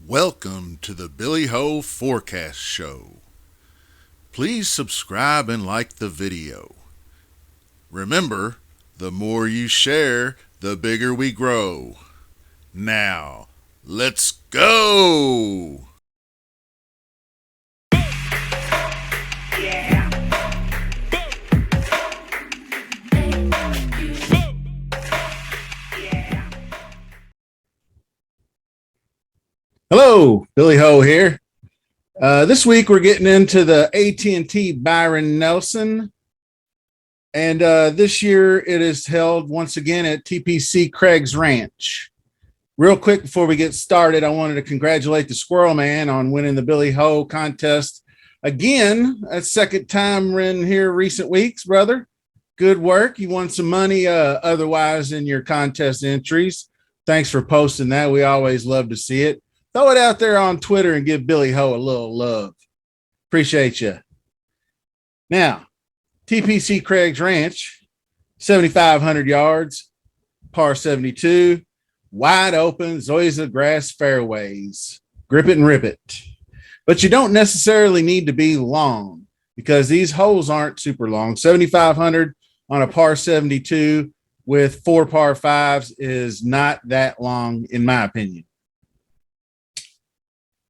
Welcome to the Billy Ho Forecast Show. Please subscribe and like the video. Remember, the more you share, the bigger we grow. Now, let's go! Hello, Billy Ho here. This week we're getting into the AT&T Byron Nelson. And this year it is held once again at TPC Craig's Ranch. Real quick before we get started, I wanted to congratulate the Squirrel Man on winning the Billy Ho contest. Again, that's second time in here recent weeks, brother. Good work. You won some money otherwise in your contest entries. Thanks for posting that. We always love to see it. Throw it out there on Twitter and give Billy Ho a little love. Appreciate you. Now, TPC Craig's Ranch, 7,500 yards, par 72, wide open Zoysia grass fairways. Grip it and rip it. But you don't necessarily need to be long because these holes aren't super long. 7,500 on a par 72 with 4 par 5s is not that long, in my opinion.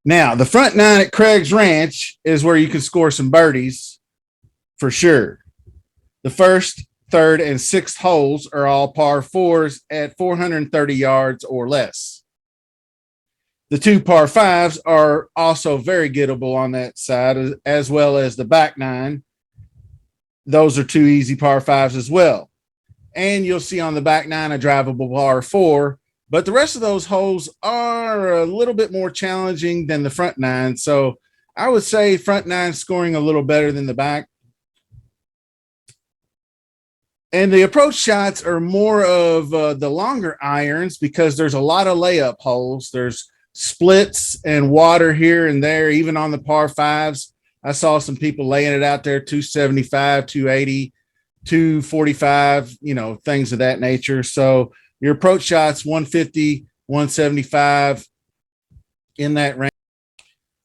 Now, the front 9 at Craig's Ranch is where you can score some birdies for sure. The first, third, and sixth holes are all par 4s at 430 yards or less. The 2 par 5s are also very gettable on that side, as well as the back 9. Those are 2 easy par 5s as well. And you'll see on the back 9 a drivable par 4. But the rest of those holes are a little bit more challenging than the front 9. So I would say front 9 scoring a little better than the back. And the approach shots are more of the longer irons because there's a lot of layup holes. There's splits and water here and there, even on the par 5s. I saw some people laying it out there, 275, 280, 245, things of that nature. So your approach shots, 150, 175 in that range.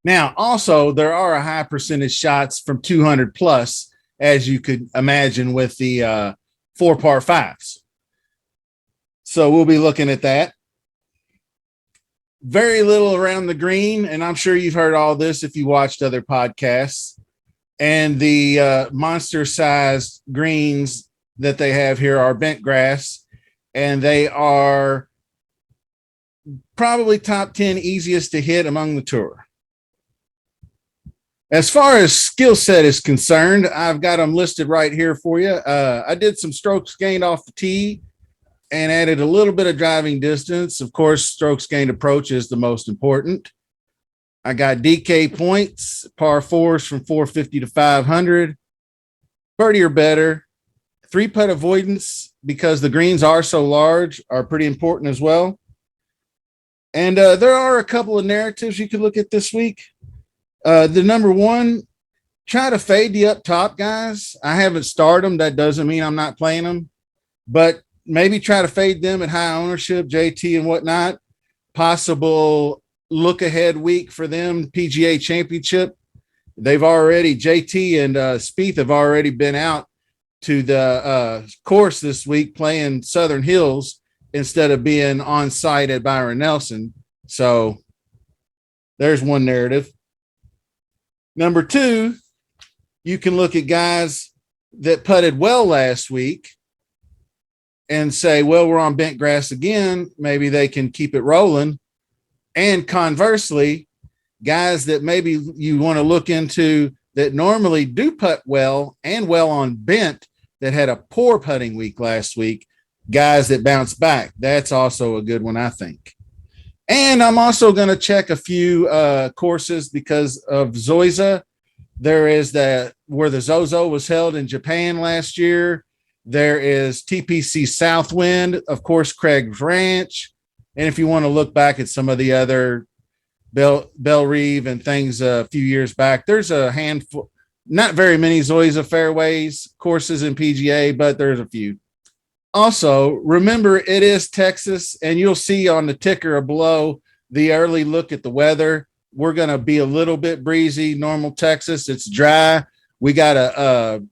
Now, also, there are a high percentage shots from 200 plus, as you could imagine with the 4 par 5s. So we'll be looking at that. Very little around the green, and I'm sure you've heard all this if you watched other podcasts. And the monster-sized greens that they have here are bent grass. And they are probably top 10 easiest to hit among the tour. As far as skill set is concerned, I've got them listed right here for you. I did some strokes gained off the tee and added a little bit of driving distance. Of course, strokes gained approach is the most important. I got DK points, par 4s from 450 to 500, birdie or better. 3-putt avoidance, because the greens are so large, are pretty important as well. And there are a couple of narratives you could look at this week. The number one, try to fade the up top guys. I haven't started them. That doesn't mean I'm not playing them. But maybe try to fade them at high ownership, JT and whatnot. Possible look-ahead week for them, PGA Championship. JT and Spieth have already been out to the course this week playing Southern Hills instead of being on site at Byron Nelson. So there's one narrative. Number 2, you can look at guys that putted well last week and say, well, we're on bent grass again. Maybe they can keep it rolling. And conversely, guys that maybe you want to look into that normally do putt well and well on bent that had a poor putting week last week, guys that bounce back. That's also a good one, I think. And I'm also going to check a few courses because of Zoysia. There is where the Zozo was held in Japan last year. There is TPC Southwind, of course, Craig's Ranch. And if you want to look back at some of the other Belle Reve and things a few years back, there's a handful. Not very many Zoysia fairways courses in PGA, but there's a few. Also, remember, it is Texas, and you'll see on the ticker below the early look at the weather. We're going to be a little bit breezy, normal Texas. It's dry. We got a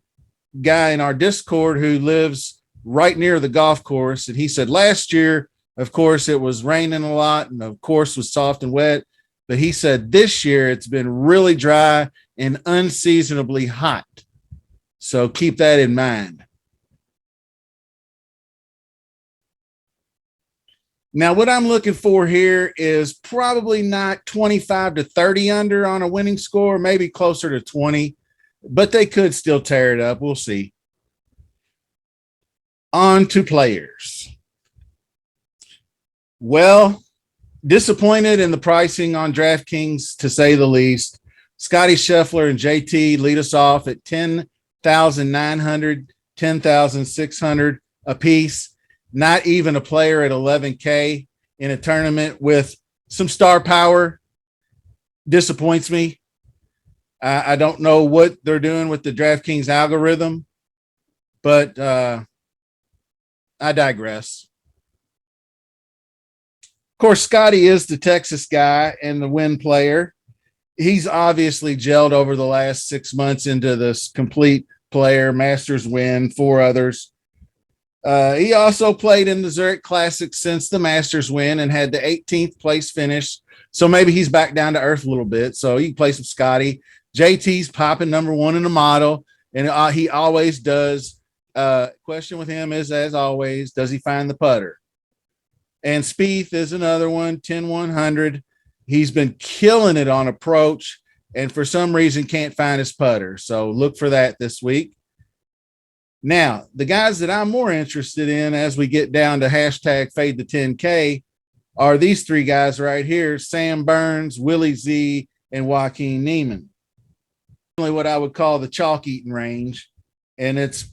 guy in our Discord who lives right near the golf course. And he said last year, of course, it was raining a lot and of course was soft and wet. But he said this year it's been really dry and unseasonably hot. So keep that in mind. Now, what I'm looking for here is probably not 25 to 30 under on a winning score, maybe closer to 20, but they could still tear it up. We'll see. On to players. Well, disappointed in the pricing on DraftKings, to say the least. Scottie Scheffler and Jt lead us off at 10,900, 10,600 a piece. Not even a player at 11K in a tournament with some star power. Disappoints me. I don't know what they're doing with the DraftKings algorithm, but I digress. Of course, Scottie is the Texas guy and the win player. He's obviously gelled over the last 6 months into this complete player, Masters win, 4 others. He also played in the Zurich Classic since the Masters win and had the 18th place finish. So maybe he's back down to earth a little bit. So you can play some Scottie. JT's popping number 1 in the model, and he always does. Question with him is, as always, does he find the putter? And Spieth is another one, 10-100. He's been killing it on approach, and for some reason can't find his putter. So look for that this week. Now, the guys that I'm more interested in as we get down to hashtag fade the 10K are these 3 guys right here, Sam Burns, Willie Z, and Joaquin Niemann. What I would call the chalk eating range, and it's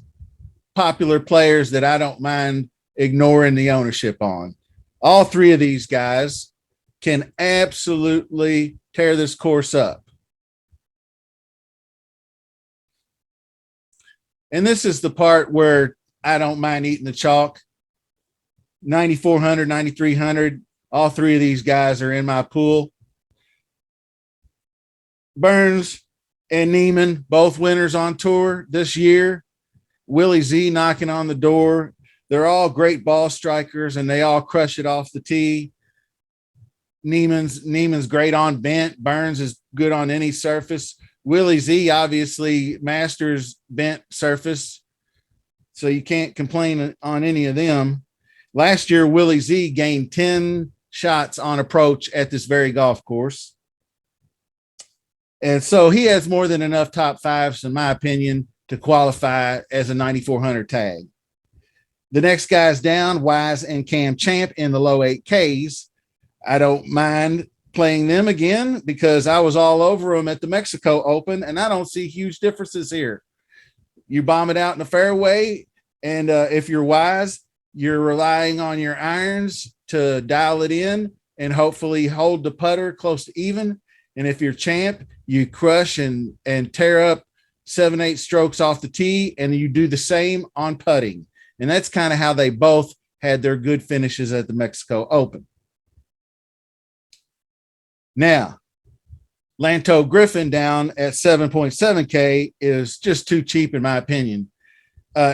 popular players that I don't mind ignoring the ownership on. All 3 of these guys can absolutely tear this course up. And this is the part where I don't mind eating the chalk. 9,400, 9,300. All 3 of these guys are in my pool. Burns and Niemann, both winners on tour this year. Willie Z knocking on the door. They're all great ball strikers, and they all crush it off the tee. Niemann's great on bent. Burns is good on any surface. Willie Z, obviously, Masters bent surface, so you can't complain on any of them. Last year, Willie Z gained 10 shots on approach at this very golf course. And so he has more than enough top 5s, in my opinion, to qualify as a 9,400 tag. The next guys down, Wise and Cam Champ in the low 8Ks. I don't mind playing them again because I was all over them at the Mexico Open, and I don't see huge differences here. You bomb it out in the fairway, and if you're Wise, you're relying on your irons to dial it in and hopefully hold the putter close to even. And if you're Champ, you crush and tear up 7-8 strokes off the tee, and you do the same on putting. And that's kind of how they both had their good finishes at the Mexico Open. Now, Lanto Griffin down at 7.7K is just too cheap, in my opinion.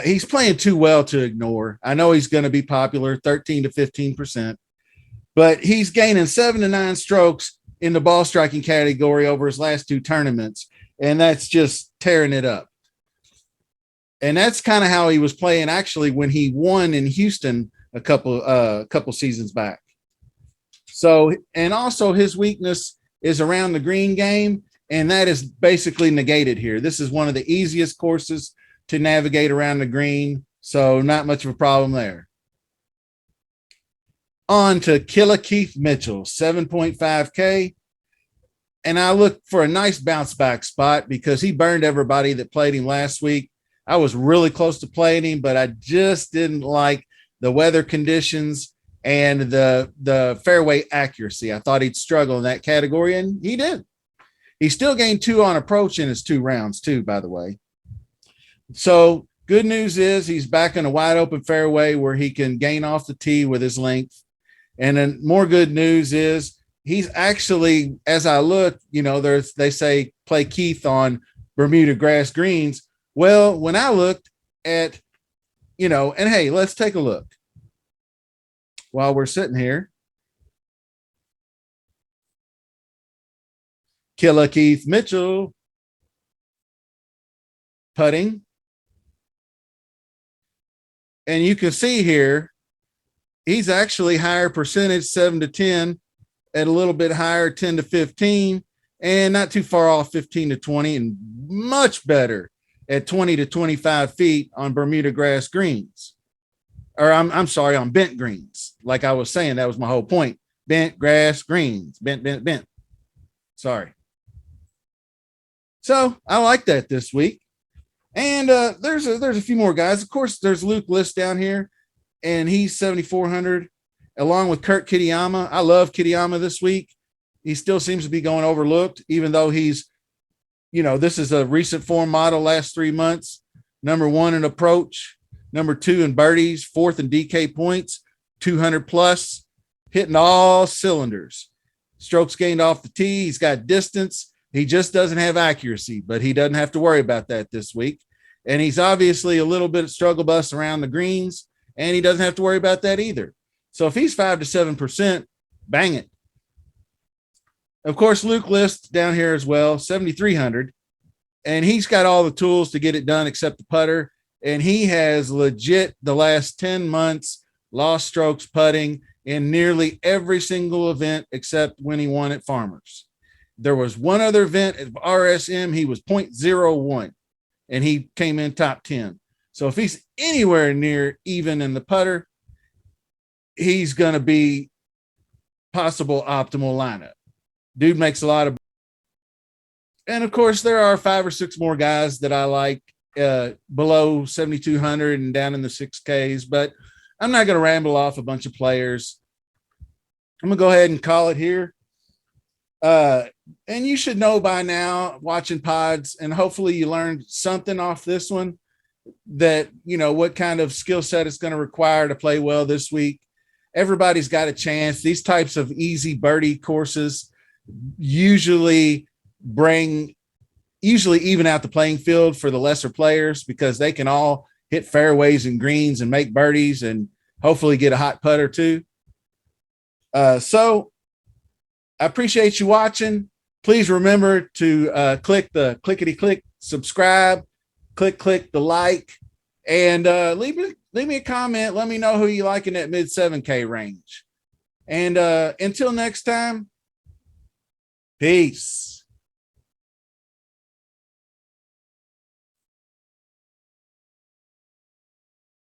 He's playing too well to ignore. I know he's going to be popular, 13 to 15%, but he's gaining 7 to 9 strokes in the ball striking category over his last 2 tournaments, and that's just tearing it up. And that's kind of how he was playing actually when he won in Houston a couple seasons back. So, and also his weakness is around the green game, and that is basically negated here. This is one of the easiest courses to navigate around the green, so not much of a problem there. On to Killa Keith Mitchell, 7.5K. And I look for a nice bounce back spot because he burned everybody that played him last week. I was really close to playing him, but I just didn't like the weather conditions and the fairway accuracy. I thought he'd struggle in that category, and he did. He still gained 2 on approach in his 2 rounds too, by the way. So good news is he's back in a wide open fairway where he can gain off the tee with his length. And then more good news is he's actually, as I look, they say play Keith on Bermuda grass greens. Well, when I looked at, and hey, let's take a look while we're sitting here. Killa Keith Mitchell putting. And you can see here, he's actually higher percentage, 7 to 10, at a little bit higher, 10 to 15, and not too far off, 15 to 20, and much better at 20 to 25 feet on Bermuda grass greens. Or I'm sorry, on bent greens. Like I was saying, that was my whole point. Bent grass greens, bent. Sorry. So I like that this week. And there's a few more guys. Of course, there's Luke List down here, and he's 7,400, along with Kurt Kitiyama. I love Kitiyama this week. He still seems to be going overlooked, even though he's, this is a recent form model, last 3 months. Number 1 in approach, number 2 in birdies, 4th in DK points, 200 plus, hitting all cylinders. Strokes gained off the tee. He's got distance. He just doesn't have accuracy, but he doesn't have to worry about that this week. And he's obviously a little bit of struggle bus around the greens, and he doesn't have to worry about that either. So if he's 5 to 7%, bang it. Of course, Luke List down here as well, 7,300, and he's got all the tools to get it done except the putter. And he has legit the last 10 months lost strokes putting in nearly every single event except when he won at Farmers. There was one other event at RSM. He was 0.01 and he came in top 10. So if he's anywhere near even in the putter, he's going to be possible optimal lineup. Dude makes a lot of. And of course, there are 5 or 6 more guys that I like below 7,200 and down in the 6Ks, but I'm not going to ramble off a bunch of players. I'm going to go ahead and call it here. And you should know by now, watching pods, and hopefully you learned something off this one, that, what kind of skill set it's going to require to play well this week. Everybody's got a chance. These types of easy birdie courses usually even out the playing field for the lesser players, because they can all hit fairways and greens and make birdies and hopefully get a hot putter too. So I appreciate you watching. Please remember to click the clickety-click subscribe, click the like, and leave me a comment. Let me know who you like in that mid 7K range. And until next time, peace.